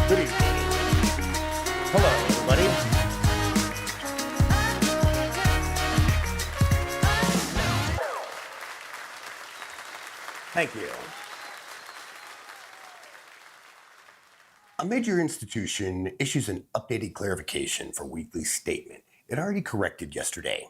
Good evening. Hello, everybody. Thank you. A major institution issues an updated clarification for weekly statement. It already corrected yesterday.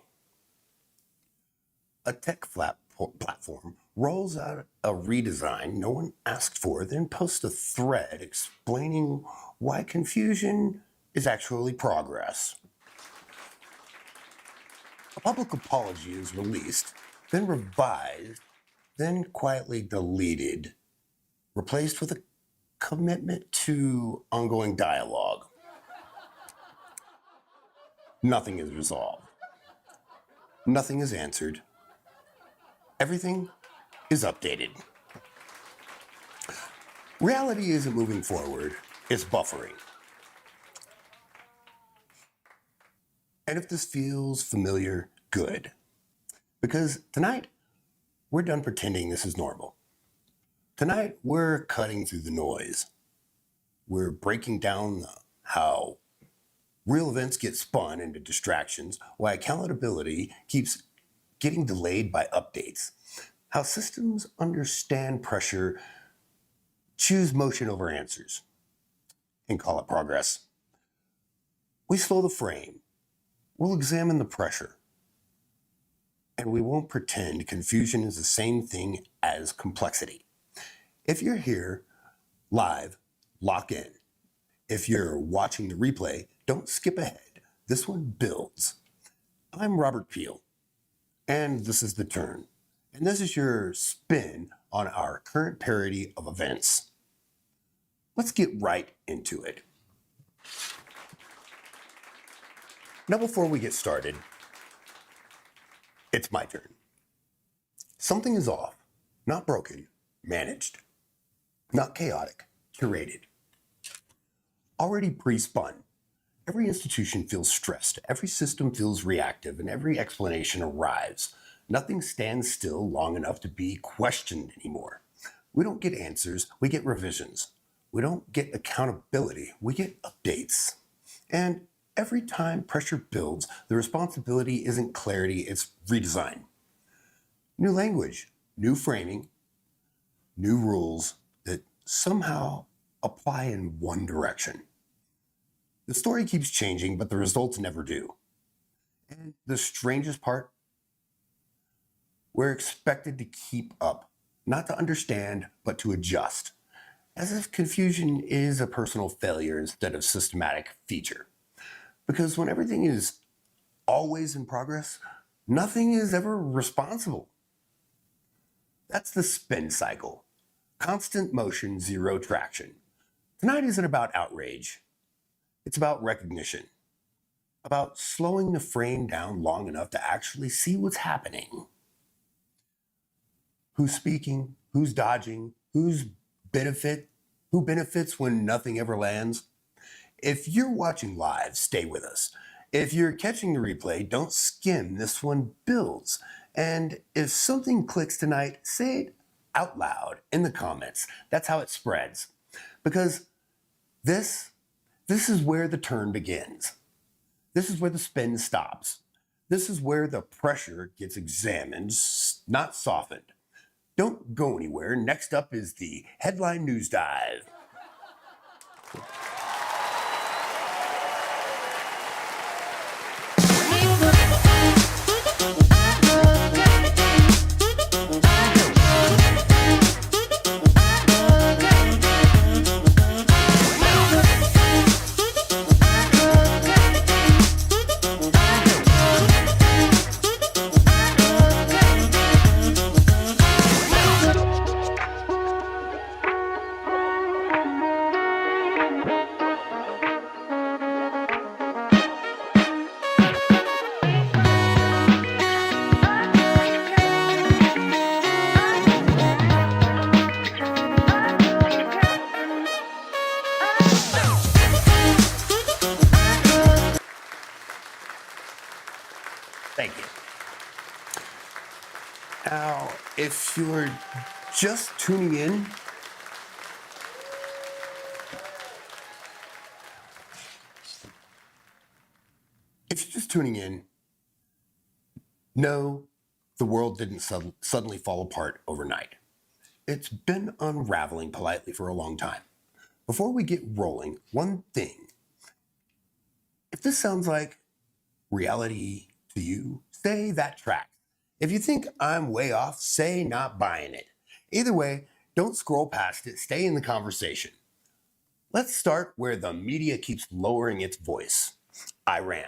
A tech platform rolls out a redesign no one asked for, then posts a thread explaining why confusion is actually progress. A public apology is released, then revised, then quietly deleted, replaced with a commitment to ongoing dialogue. Nothing is resolved. Nothing is answered. Everything is updated. Reality isn't moving forward, it's buffering. And if this feels familiar, good. Because tonight, we're done pretending this is normal. Tonight, we're cutting through the noise. We're breaking down how real events get spun into distractions, why accountability keeps getting delayed by updates, how systems understand pressure, choose motion over answers, and call it progress. We slow the frame. We'll examine the pressure. And we won't pretend confusion is the same thing as complexity. If you're here live, lock in. If you're watching the replay, don't skip ahead. This one builds. I'm Robert Peel, and this is The Turn. And this is your spin on our current parody of events. Let's get right into it. Now, before we get started, it's my turn. Something is off, not broken, managed, not chaotic, curated. Already pre-spun. Every institution feels stressed, every system feels reactive, and every explanation arrives. Nothing stands still long enough to be questioned anymore. We don't get answers, we get revisions. We don't get accountability, we get updates. And every time pressure builds, the responsibility isn't clarity, it's redesign. New language, new framing, new rules that somehow apply in one direction. The story keeps changing, but the results never do. And the strangest part, we're expected to keep up, not to understand, but to adjust, as if confusion is a personal failure instead of systematic feature. Because when everything is always in progress, nothing is ever responsible. That's the spin cycle. Constant motion, zero traction. Tonight isn't about outrage. It's about recognition. About slowing the frame down long enough to actually see what's happening. Who's speaking? Who's dodging? Who benefits when nothing ever lands? If you're watching live, stay with us. If you're catching the replay, don't skim. This one builds. And if something clicks tonight, say it out loud in the comments. That's how it spreads. Because this is where the turn begins. This is where the spin stops. This is where the pressure gets examined, not softened. Don't go anywhere. Next up is the headline news dive. Thank you. Now, if you're just tuning in, If you're just tuning in, no, the world didn't suddenly fall apart overnight. It's been unraveling politely for a long time. Before we get rolling, one thing. If this sounds like reality to you, say that tracks. If you think I'm way off, say not buying it. Either way, don't scroll past it, stay in the conversation. Let's start where the media keeps lowering its voice. Iran.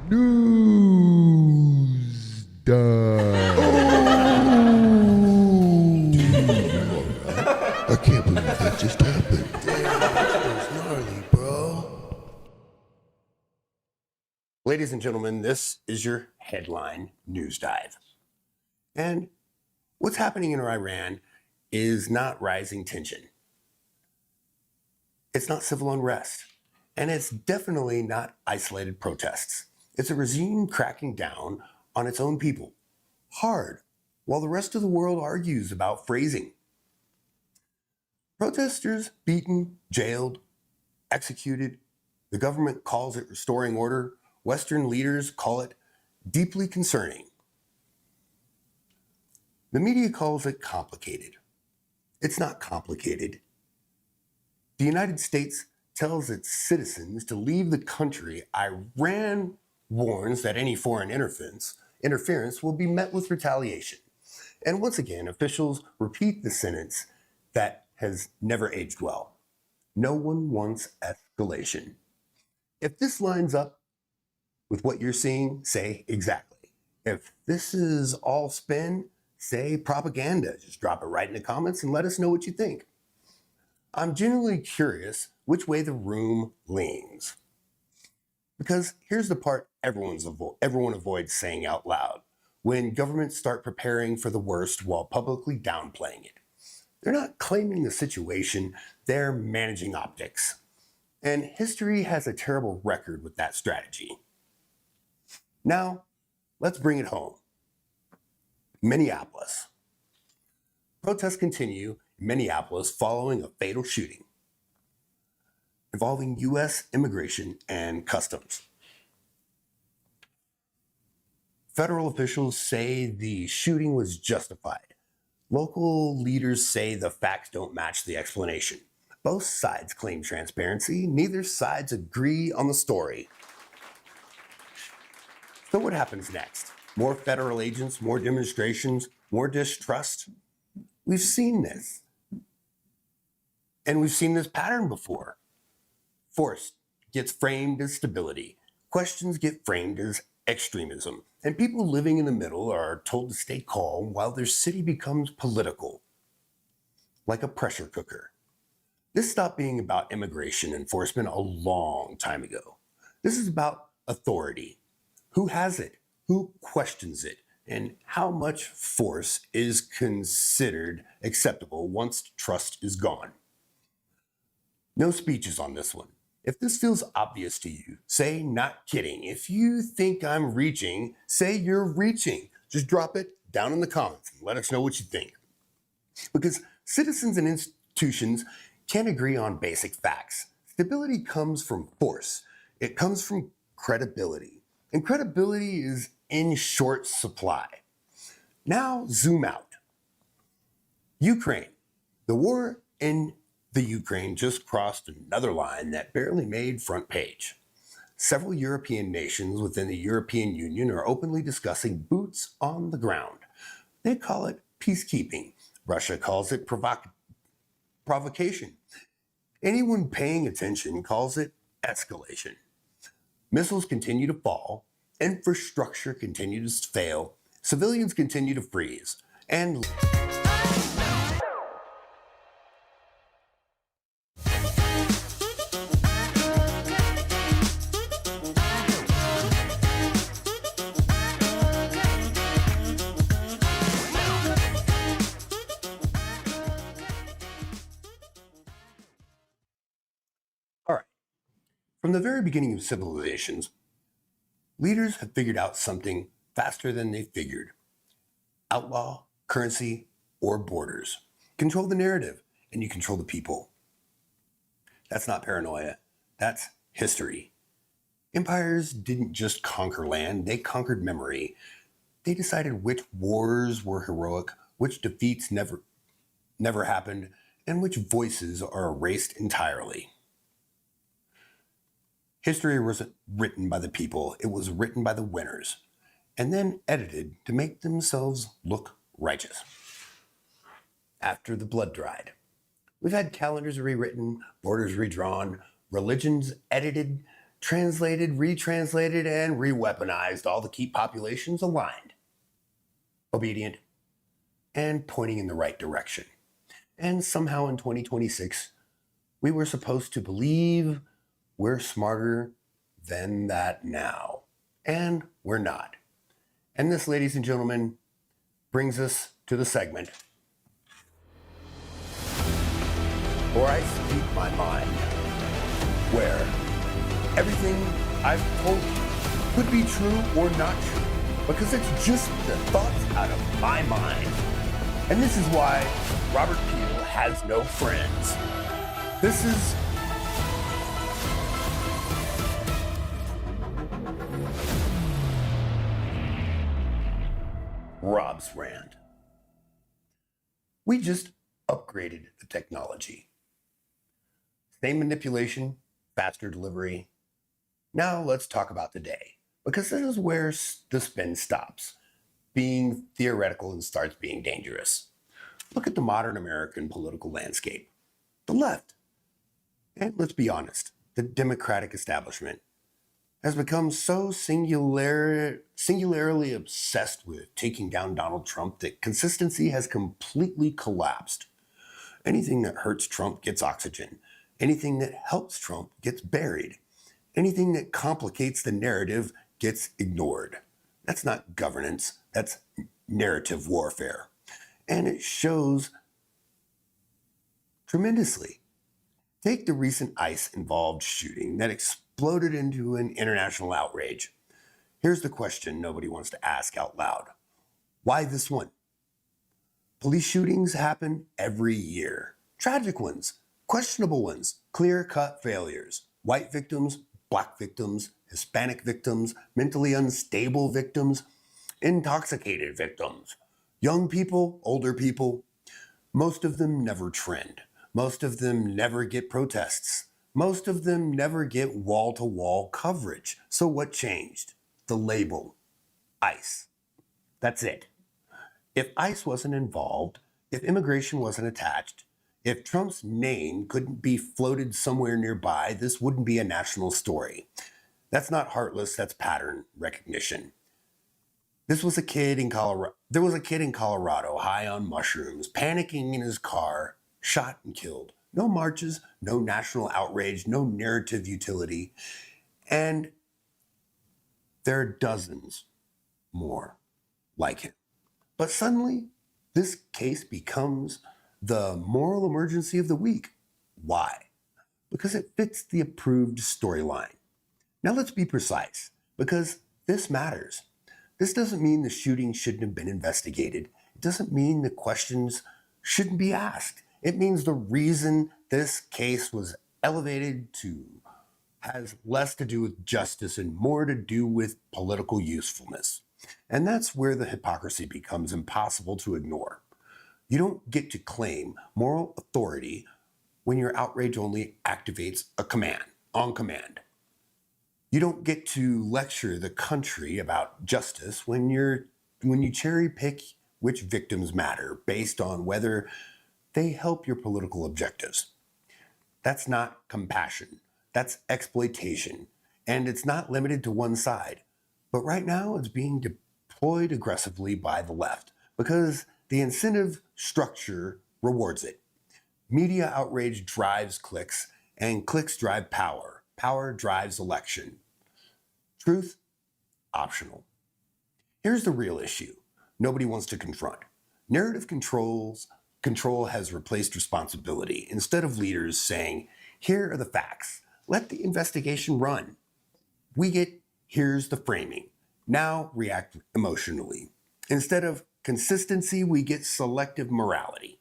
News dive. I can't believe that just happened. That's gnarly, bro. Ladies and gentlemen, this is your headline news dive. And what's happening in Iran is not rising tension. It's not civil unrest. And it's definitely not isolated protests. It's a regime cracking down on its own people, hard, while the rest of the world argues about phrasing. Protesters beaten, jailed, executed. The government calls it restoring order. Western leaders call it deeply concerning. The media calls it complicated. It's not complicated. The United States tells its citizens to leave the country. Iran warns that any foreign interference will be met with retaliation. And once again, officials repeat the sentence that has never aged well. No one wants escalation. If this lines up with what you're seeing, say exactly. If this is all spin, say propaganda. Just drop it right in the comments and let us know what you think. I'm genuinely curious which way the room leans. Because here's the part everyone avoids saying out loud. When governments start preparing for the worst while publicly downplaying it. They're not claiming the situation, they're managing optics. And history has a terrible record with that strategy. Now, let's bring it home. Minneapolis. Protests continue in Minneapolis following a fatal shooting involving U.S. Immigration and Customs. Federal officials say the shooting was justified. Local leaders say the facts don't match the explanation. Both sides claim transparency. Neither sides agree on the story. So what happens next? More federal agents, more demonstrations, more distrust? We've seen this. And we've seen this pattern before. Force gets framed as stability. Questions get framed as extremism. And people living in the middle are told to stay calm while their city becomes political, like a pressure cooker. This stopped being about immigration enforcement a long time ago. This is about authority. Who has it? Who questions it? And how much force is considered acceptable once trust is gone? No speeches on this one. If this feels obvious to you, say not kidding. If you think I'm reaching, say you're reaching. Just drop it down in the comments and let us know what you think. Because citizens and institutions can't agree on basic facts. Stability comes from force. It comes from credibility. And credibility is in short supply. Now zoom out. Ukraine. The war in the Ukraine just crossed another line that barely made front page. Several European nations within the European Union are openly discussing boots on the ground. They call it peacekeeping. Russia calls it provocation. Anyone paying attention calls it escalation. Missiles continue to fall, infrastructure continues to fail, civilians continue to freeze, and all right. From the very beginning of civilizations, leaders have figured out something faster than they figured. Outlaw, currency, or borders. Control the narrative, and you control the people. That's not paranoia. That's history. Empires didn't just conquer land, they conquered memory. They decided which wars were heroic, which defeats never happened, and which voices are erased entirely. History wasn't written by the people, it was written by the winners, and then edited to make themselves look righteous. After the blood dried, we've had calendars rewritten, borders redrawn, religions edited, translated, retranslated, and re-weaponized, all to keep populations aligned, obedient, and pointing in the right direction. And somehow in 2026, we were supposed to believe we're smarter than that now. And we're not. And this, ladies and gentlemen, brings us to the segment where I speak my mind, where everything I've told you could be true or not true, because it's just the thoughts out of my mind. And this is why Robert Peel has no friends. This is Rob's rant. We just upgraded the technology. Same manipulation, faster delivery. Now let's talk about today, because this is where the spin stops being theoretical and starts being dangerous. Look at the modern American political landscape. The left, and let's be honest, the Democratic establishment has become so singularly obsessed with taking down Donald Trump that consistency has completely collapsed. Anything that hurts Trump gets oxygen. Anything that helps Trump gets buried. Anything that complicates the narrative gets ignored. That's not governance, that's narrative warfare. And it shows tremendously. Take the recent ICE-involved shooting that exploded into an international outrage. Here's the question nobody wants to ask out loud. Why this one? Police shootings happen every year. Tragic ones, questionable ones, clear-cut failures. White victims, black victims, Hispanic victims, mentally unstable victims, intoxicated victims. Young people, older people. Most of them never trend. Most of them never get protests. Most of them never get wall-to-wall coverage. So what changed? The label, ICE. That's it. If ICE wasn't involved, if immigration wasn't attached, if Trump's name couldn't be floated somewhere nearby, this wouldn't be a national story. That's not heartless, that's pattern recognition. There was a kid in Colorado high on mushrooms, panicking in his car, shot and killed. No marches, no national outrage, no narrative utility. And there are dozens more like him. But suddenly, this case becomes the moral emergency of the week. Why? Because it fits the approved storyline. Now let's be precise, because this matters. This doesn't mean the shooting shouldn't have been investigated. It doesn't mean the questions shouldn't be asked. It means the reason this case was elevated to has less to do with justice and more to do with political usefulness. And that's where the hypocrisy becomes impossible to ignore. You don't get to claim moral authority when your outrage only activates on command. You don't get to lecture the country about justice when you cherry pick which victims matter based on whether they help your political objectives. That's not compassion. That's exploitation. And it's not limited to one side. But right now it's being deployed aggressively by the left because the incentive structure rewards it. Media outrage drives clicks, and clicks drive power. Power drives election. Truth, optional. Here's the real issue nobody wants to confront. Narrative control has replaced responsibility. Instead of leaders saying, here are the facts, let the investigation run. We get, here's the framing. now react emotionally. Instead of consistency, we get selective morality.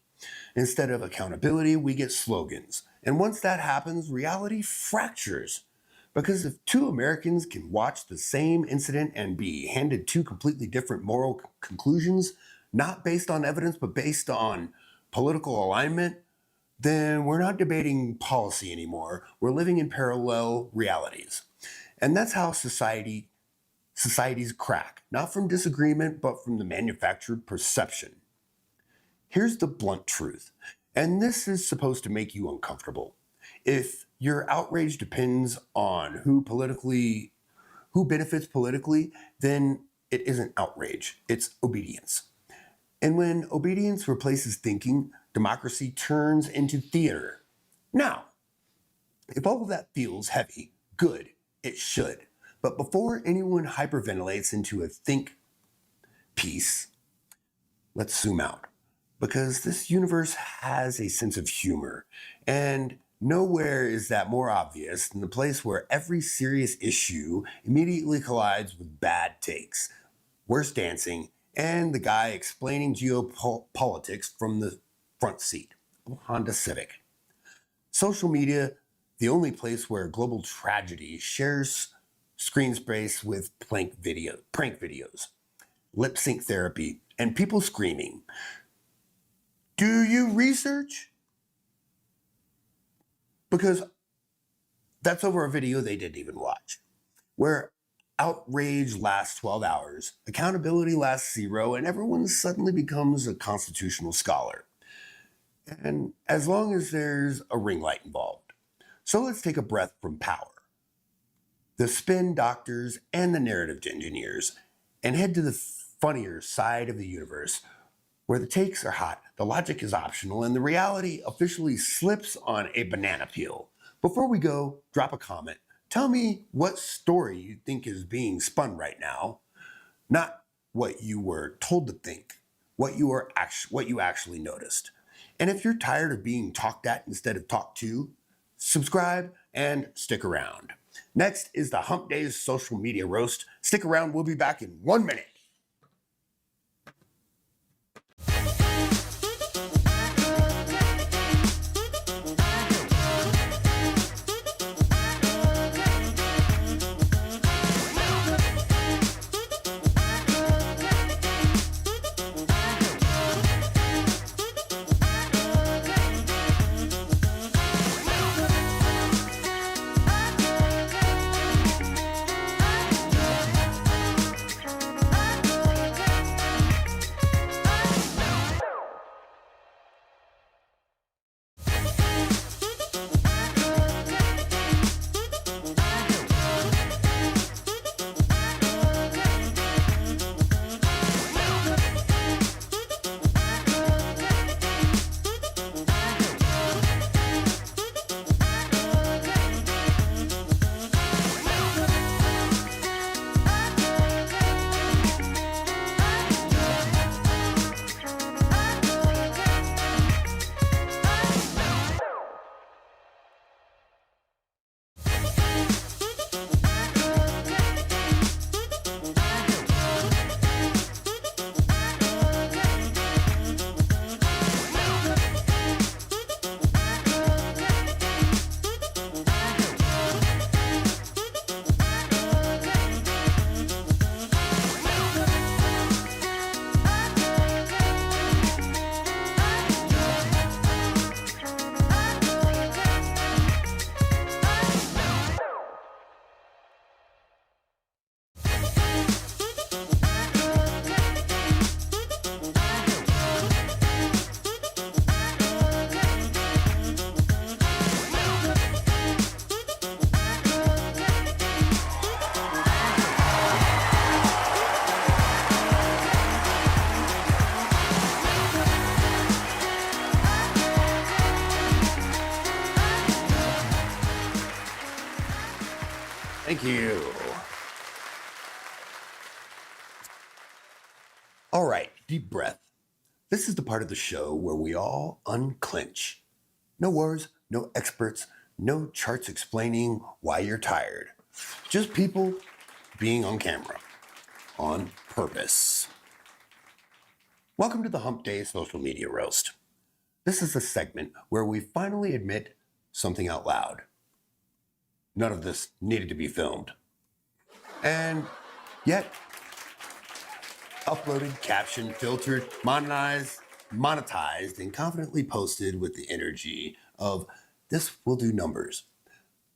Instead of accountability, we get slogans. And once that happens, reality fractures. Because if two Americans can watch the same incident and be handed two completely different moral conclusions, not based on evidence, but based on political alignment, then we're not debating policy anymore. We're living in parallel realities. And that's how societies crack, not from disagreement, but from the manufactured perception. Here's the blunt truth, and this is supposed to make you uncomfortable. If your outrage depends on who benefits politically, then it isn't outrage, it's obedience. And when obedience replaces thinking, democracy turns into theater. Now, if all of that feels heavy, good, it should. But before anyone hyperventilates into a think piece, let's zoom out. Because this universe has a sense of humor, and nowhere is that more obvious than the place where every serious issue immediately collides with bad takes, worse dancing, and the guy explaining geopolitics from the front seat of a Honda Civic. Social media, the only place where global tragedy shares screen space with prank videos, lip sync therapy, and people screaming. Do you research? Because that's over a video they didn't even watch, where outrage lasts 12 hours, accountability lasts 0, and everyone suddenly becomes a constitutional scholar. And as long as there's a ring light involved. So let's take a breath from power, the spin doctors, and the narrative engineers, and head to the funnier side of the universe, where the takes are hot, the logic is optional, and the reality officially slips on a banana peel. Before we go, drop a comment. Tell me what story you think is being spun right now, not what you were told to think, what you actually noticed. And if you're tired of being talked at instead of talked to, subscribe and stick around. Next is the Hump Days social media roast. Stick around, we'll be back in 1 minute. Thank you. All right, deep breath. This is the part of the show where we all unclench. No words, no experts, no charts explaining why you're tired. Just people being on camera. on purpose. Welcome to the Hump Day Social Media Roast. This is a segment where we finally admit something out loud. None of this needed to be filmed. And yet, uploaded, captioned, filtered, monetized, and confidently posted with the energy of this will do numbers.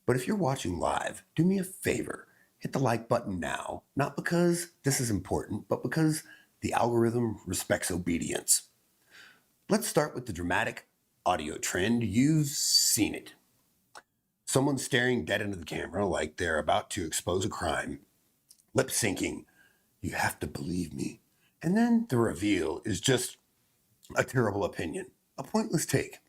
But if you're watching live, do me a favor, hit the like button now, not because this is important, but because the algorithm respects obedience. Let's start with the dramatic audio trend. You've seen it. Someone staring dead into the camera like they're about to expose a crime, lip syncing, "You have to believe me." And then the reveal is just a terrible opinion, a pointless take,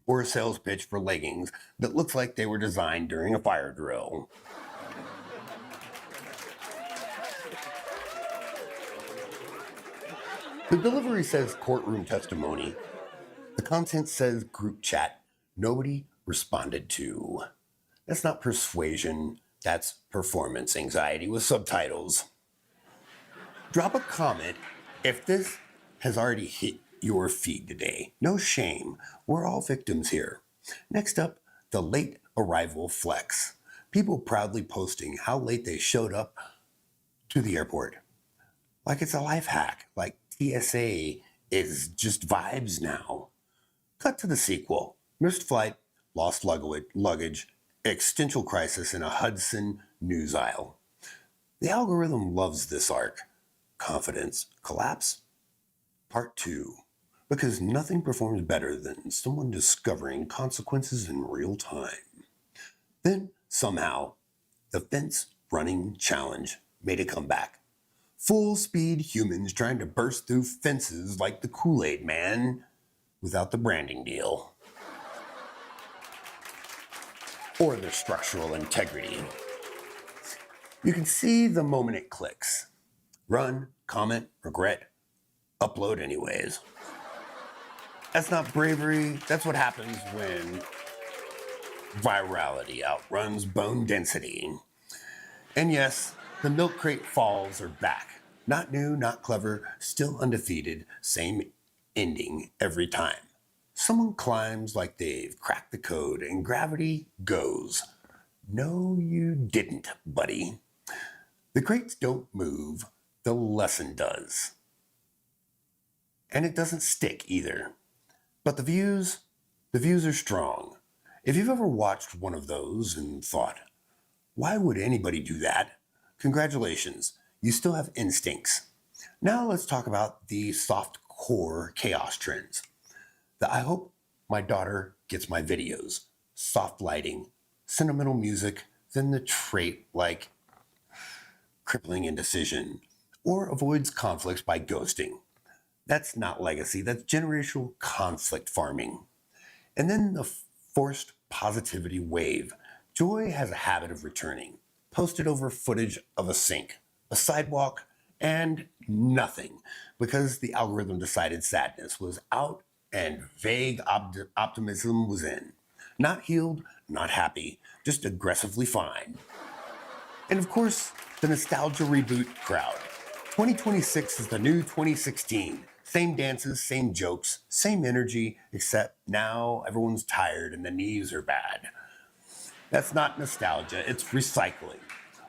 or a sales pitch for leggings that looks like they were designed during a fire drill. The delivery says courtroom testimony. The content says group chat. Nobody responded to. That's not persuasion. That's performance anxiety with subtitles. Drop a comment if this has already hit your feed today. No shame. We're all victims here. Next up, the late arrival flex. People proudly posting how late they showed up to the airport. Like it's a life hack. Like TSA is just vibes now. Cut to the sequel. Missed flight, lost luggage, existential crisis in a Hudson news aisle. The algorithm loves this arc. Confidence collapse. Part 2. Because nothing performs better than someone discovering consequences in real time. Then, somehow, the fence running challenge made a comeback. Full speed humans trying to burst through fences like the Kool-Aid Man without the branding deal. Or their structural integrity. You can see the moment it clicks. Run, comment, regret, upload anyways. That's not bravery. That's what happens when virality outruns bone density. And yes, the milk crate falls are back. Not new, not clever, still undefeated, same ending every time. Someone climbs like they've cracked the code and gravity goes. No, you didn't, buddy. The crates don't move, the lesson does. And it doesn't stick either. But the views are strong. If you've ever watched one of those and thought, why would anybody do that? Congratulations, you still have instincts. Now let's talk about the soft core chaos trends. The I hope my daughter gets my videos, soft lighting, sentimental music, then the trait like crippling indecision, or avoids conflicts by ghosting. That's not legacy, that's generational conflict farming. And then the forced positivity wave. Joy has a habit of returning. Posted over footage of a sink, a sidewalk, and nothing, because the algorithm decided sadness was out and vague optimism was in. Not healed, not happy, just aggressively fine. And of course, the nostalgia reboot crowd. 2026 is the new 2016. Same dances, same jokes, same energy, except now everyone's tired and the knees are bad. That's not nostalgia, it's recycling.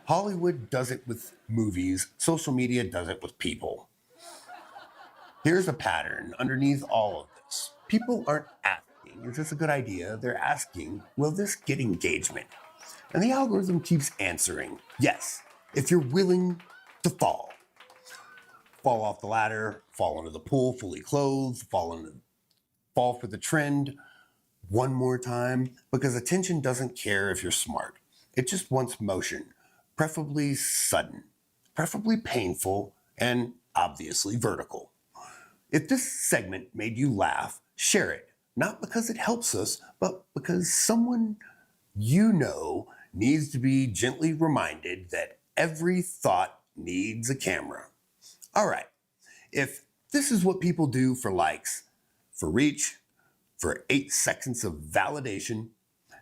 Hollywood does it with movies, social media does it with people. Here's a pattern underneath all of this. People aren't asking, is this a good idea? They're asking, will this get engagement? And the algorithm keeps answering, yes, if you're willing to fall. Fall off the ladder, fall into the pool fully clothed, fall for the trend one more time, because attention doesn't care if you're smart. It just wants motion, preferably sudden, preferably painful, and obviously vertical. If this segment made you laugh, share it, not because it helps us, but because someone you know needs to be gently reminded that every thought needs a camera. All right, if this is what people do for likes, for reach, for 8 seconds of validation,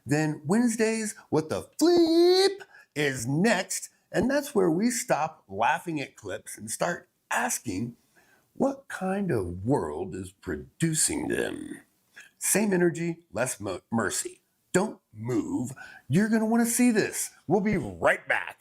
then Wednesdays, What the Flip is next And that's where we stop laughing at clips and start asking, what kind of world is producing them? Same energy, less mercy. Don't move. You're going to want to see this. We'll be right back.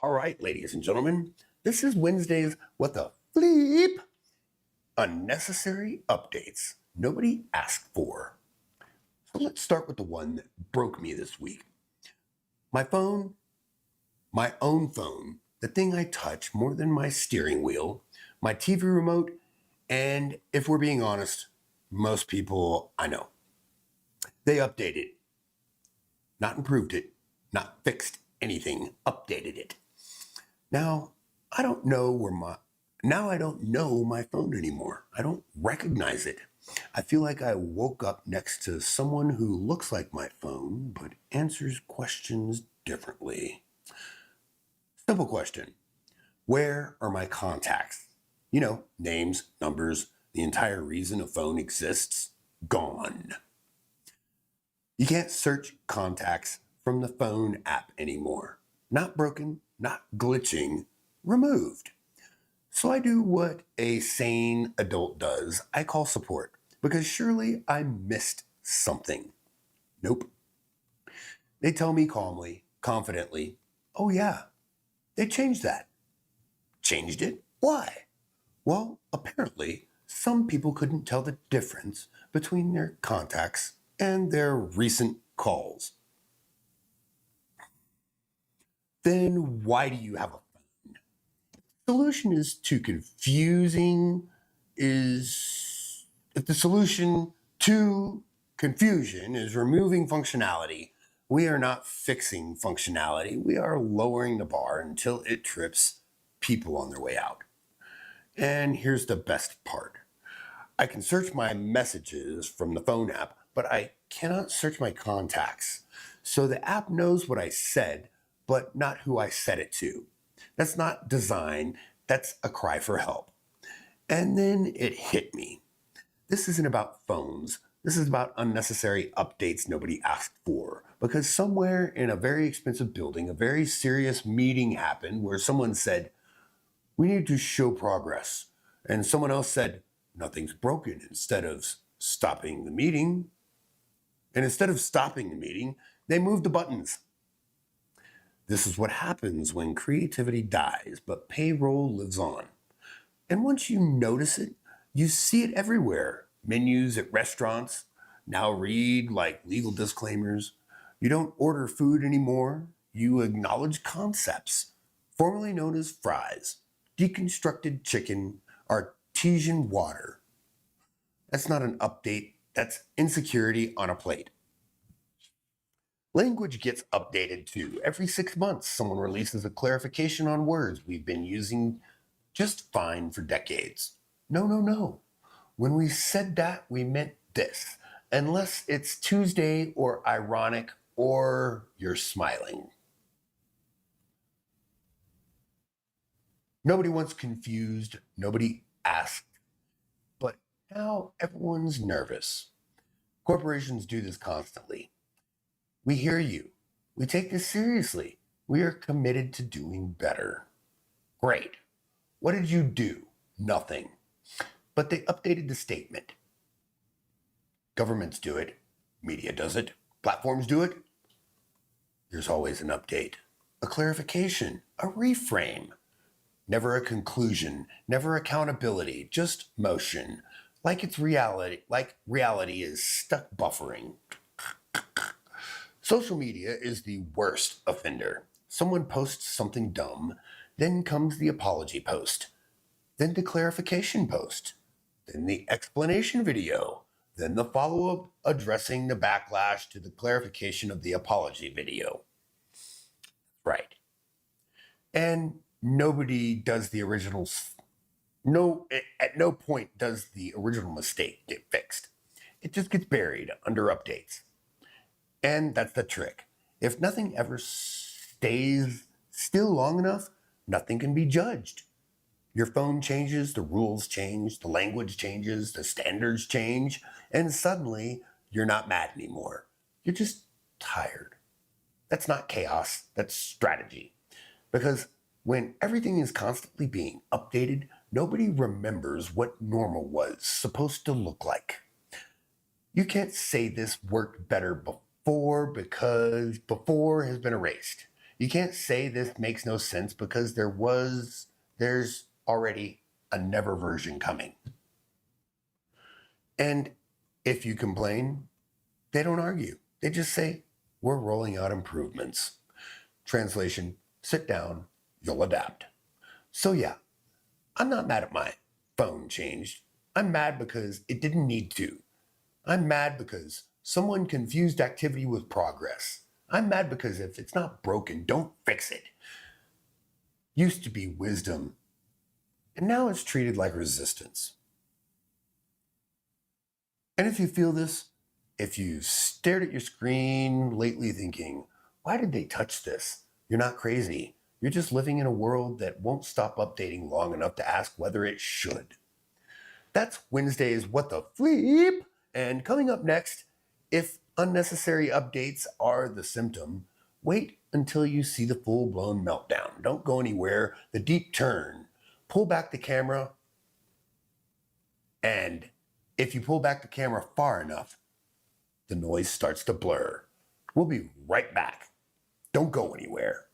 All right, ladies and gentlemen, this is Wednesday's What the Bleep? Unnecessary updates nobody asked for. So let's start with the one that broke me this week. My phone, my own phone, the thing I touch more than my steering wheel, my TV remote, and if we're being honest, most people I know. They updated it, not improved it, not fixed anything, updated it. Now I don't know my phone anymore. I don't recognize it. I feel like I woke up next to someone who looks like my phone but answers questions differently. Simple question. Where are my contacts? You know, names, numbers, the entire reason a phone exists, gone. You can't search contacts from the phone app anymore. Not broken, not glitching, removed. So I do what a sane adult does. I call support because surely I missed something. Nope. They tell me calmly, confidently, oh yeah, they changed that. Changed it? Why? Well, apparently, some people couldn't tell the difference between their contacts and their recent calls. Then why do you have a phone? If the solution is too confusing, if the solution to confusion is removing functionality, we are not fixing functionality. We are lowering the bar until it trips people on their way out. And here's the best part. I can search my messages from the phone app, but I cannot search my contacts. So the app knows what I said, but not who I said it to. That's not design, that's a cry for help. And then it hit me. This isn't about phones. This is about unnecessary updates nobody asked for. Because somewhere in a very expensive building, a very serious meeting happened where someone said, we need to show progress. And someone else said, nothing's broken, instead of stopping the meeting. And instead of stopping the meeting, they moved the buttons. This is what happens when creativity dies, but payroll lives on. And once you notice it, you see it everywhere. Menus at restaurants now read like legal disclaimers. You don't order food anymore. You acknowledge concepts, formerly known as fries, deconstructed chicken, artesian water. That's not an update. That's insecurity on a plate. Language gets updated too. Every 6 months, someone releases a clarification on words we've been using just fine for decades. No. When we said that, we meant this, unless it's Tuesday or ironic or you're smiling. Nobody wants confused, nobody asked, but now everyone's nervous. Corporations do this constantly. We hear you. We take this seriously. We are committed to doing better. Great. What did you do? Nothing. But they updated the statement. Governments do it. Media does it. Platforms do it. There's always an update, a clarification, a reframe. Never a conclusion, never accountability, just motion. Like reality is stuck buffering. Social media is the worst offender. Someone posts something dumb, then comes the apology post, then the clarification post, then the explanation video, then the follow-up addressing the backlash to the clarification of the apology video. Right. And nobody does the original, at no point does the original mistake get fixed. It just gets buried under updates. And that's the trick. If nothing ever stays still long enough, nothing can be judged. Your phone changes, the rules change, the language changes, the standards change, and suddenly you're not mad anymore. You're just tired. That's not chaos, that's strategy. Because when everything is constantly being updated, nobody remembers what normal was supposed to look like. You can't say this worked better before because before has been erased. You can't say this makes no sense because there's already a never version coming. And if you complain, they don't argue. They just say, we're rolling out improvements. Translation, sit down, you'll adapt. So yeah, I'm not mad at my phone changed. I'm mad because it didn't need to. I'm mad because someone confused activity with progress. I'm mad because if it's not broken, don't fix it. Used to be wisdom, and now it's treated like resistance. And if you feel this, if you stared at your screen lately thinking, why did they touch this? You're not crazy. You're just living in a world that won't stop updating long enough to ask whether it should. That's Wednesday's What the Fleep. And coming up next, if unnecessary updates are the symptom, wait until you see the full-blown meltdown. Don't go anywhere. The deep turn. Pull back the camera, and if you pull back the camera far enough, the noise starts to blur. We'll be right back. Don't go anywhere.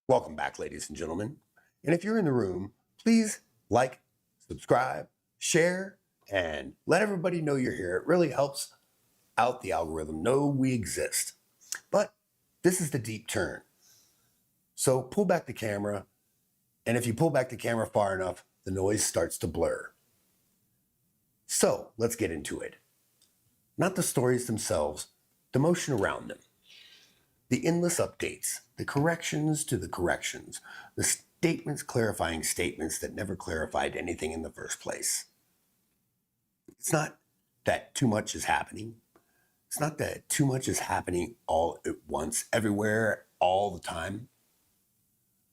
Welcome back, ladies and gentlemen. And if you're in the room, please like, subscribe, share, and let everybody know you're here. It really helps out the algorithm know we exist. But this is the deep turn. So pull back the camera, and if you pull back the camera far enough, the noise starts to blur. So let's get into it. Not the stories themselves, the motion around them. The endless updates, the corrections to the corrections, the statements clarifying statements that never clarified anything in the first place. It's not that too much is happening. It's not that too much is happening all at once, everywhere, all the time.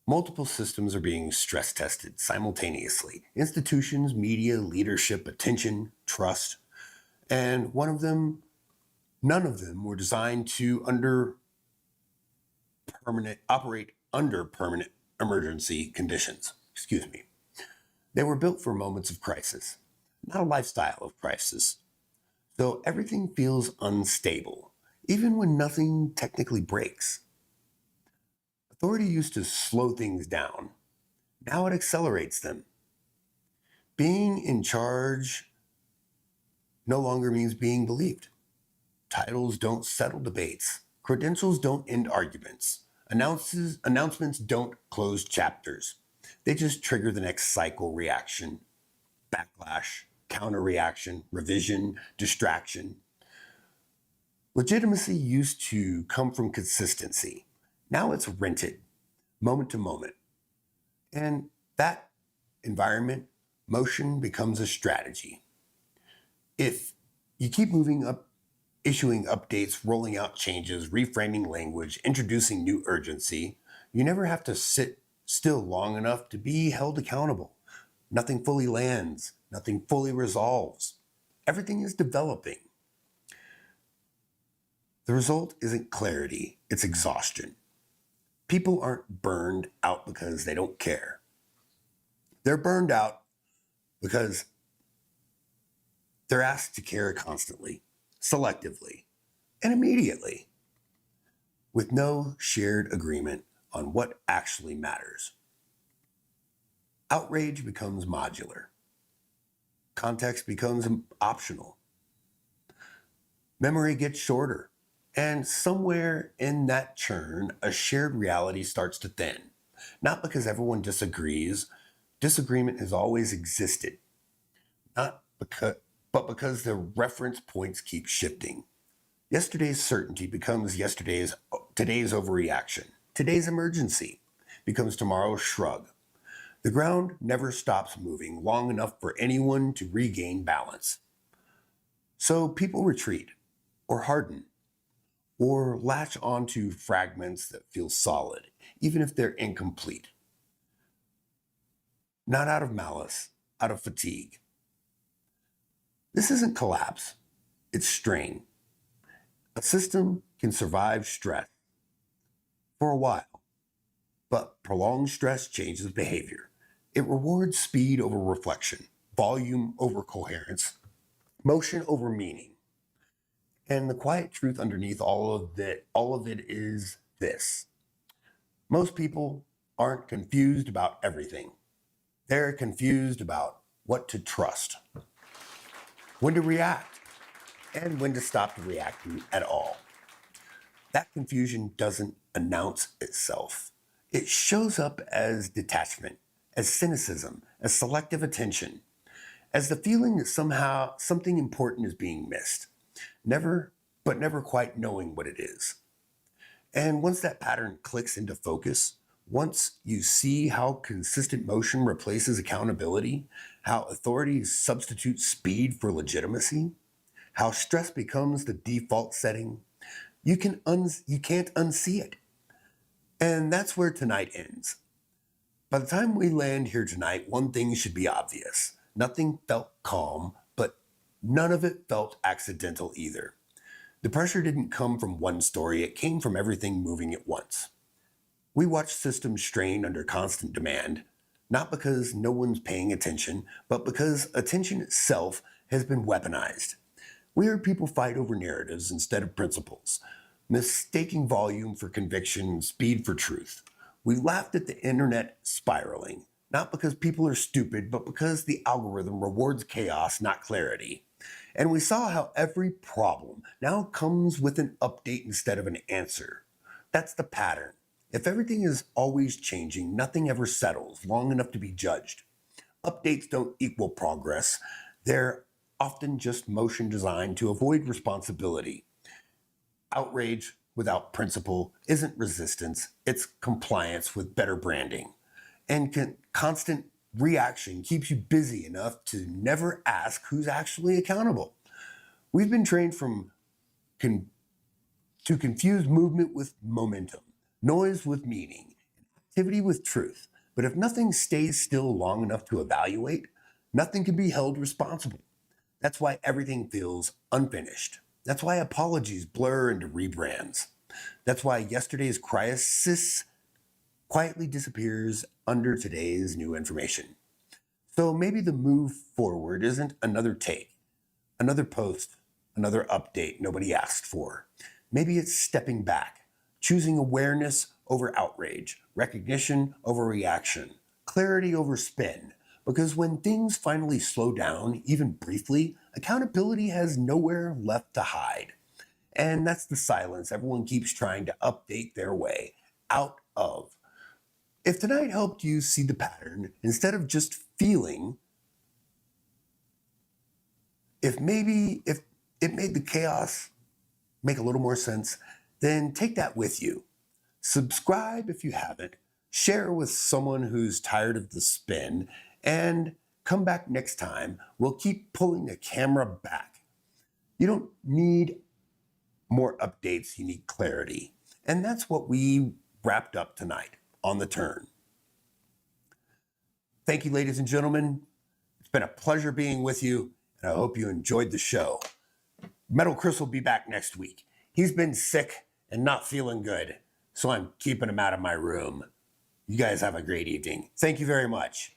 Multiple systems are being stress tested simultaneously. Institutions, media, leadership, attention, trust. And none of them were designed to operate under permanent emergency conditions. Excuse me. They were built for moments of crisis, not a lifestyle of crisis. So everything feels unstable, even when nothing technically breaks. Authority used to slow things down. Now it accelerates them. Being in charge no longer means being believed. Titles don't settle debates. Credentials don't end arguments. Announcements don't close chapters. They just trigger the next cycle reaction, backlash, counter-reaction, revision, distraction. Legitimacy used to come from consistency. Now it's rented, moment to moment. And that environment, motion becomes a strategy. If you keep moving up, issuing updates, rolling out changes, reframing language, introducing new urgency, you never have to sit still long enough to be held accountable. Nothing fully lands, nothing fully resolves. Everything is developing. The result isn't clarity, it's exhaustion. People aren't burned out because they don't care. They're burned out because they're asked to care constantly, selectively, and immediately, with no shared agreement on what actually matters. Outrage becomes modular. Context becomes optional. Memory gets shorter. And somewhere in that churn, a shared reality starts to thin. Not because everyone disagrees. Disagreement has always existed. Not because, but because the reference points keep shifting. Yesterday's certainty becomes today's overreaction. Today's emergency becomes tomorrow's shrug. The ground never stops moving long enough for anyone to regain balance. So people retreat, or harden, or latch onto fragments that feel solid, even if they're incomplete. Not out of malice, out of fatigue. This isn't collapse, it's strain. A system can survive stress for a while, but prolonged stress changes behavior. It rewards speed over reflection, volume over coherence, motion over meaning. And the quiet truth underneath all of it is this. Most people aren't confused about everything. They're confused about what to trust, when to react, and when to stop reacting at all. That confusion doesn't announce itself. It shows up as detachment, as cynicism, as selective attention, as the feeling that somehow something important is being missed, never quite knowing what it is. And once that pattern clicks into focus, once you see how consistent motion replaces accountability, how authority substitutes speed for legitimacy, how stress becomes the default setting, you can't unsee it. And that's where tonight ends. By the time we land here tonight, one thing should be obvious. Nothing felt calm, but none of it felt accidental either. The pressure didn't come from one story, it came from everything moving at once. We watch systems strain under constant demand, not because no one's paying attention, but because attention itself has been weaponized. We heard people fight over narratives instead of principles, mistaking volume for conviction and speed for truth. We laughed at the internet spiraling, not because people are stupid, but because the algorithm rewards chaos, not clarity. And we saw how every problem now comes with an update instead of an answer. That's the pattern. If everything is always changing, nothing ever settles long enough to be judged. Updates don't equal progress. They're often just motion designed to avoid responsibility. Outrage without principle isn't resistance, it's compliance with better branding. And constant reaction keeps you busy enough to never ask who's actually accountable. We've been trained to confuse movement with momentum, noise with meaning, activity with truth. But if nothing stays still long enough to evaluate, nothing can be held responsible. That's why everything feels unfinished. That's why apologies blur into rebrands. That's why yesterday's crisis quietly disappears under today's new information. So maybe the move forward isn't another take, another post, another update nobody asked for. Maybe it's stepping back, choosing awareness over outrage, recognition over reaction, clarity over spin. Because when things finally slow down, even briefly, accountability has nowhere left to hide. And that's the silence everyone keeps trying to update their way out of. If tonight helped you see the pattern, instead of just feeling, if it made the chaos make a little more sense, then take that with you. Subscribe if you haven't, share with someone who's tired of the spin, and come back next time. We'll keep pulling the camera back. You don't need more updates, you need clarity. And that's what we wrapped up tonight on The Turn. Thank you, ladies and gentlemen. It's been a pleasure being with you, and I hope you enjoyed the show. Metal Chris will be back next week. He's been sick and not feeling good, so I'm keeping them out of my room. You guys have a great evening. Thank you very much.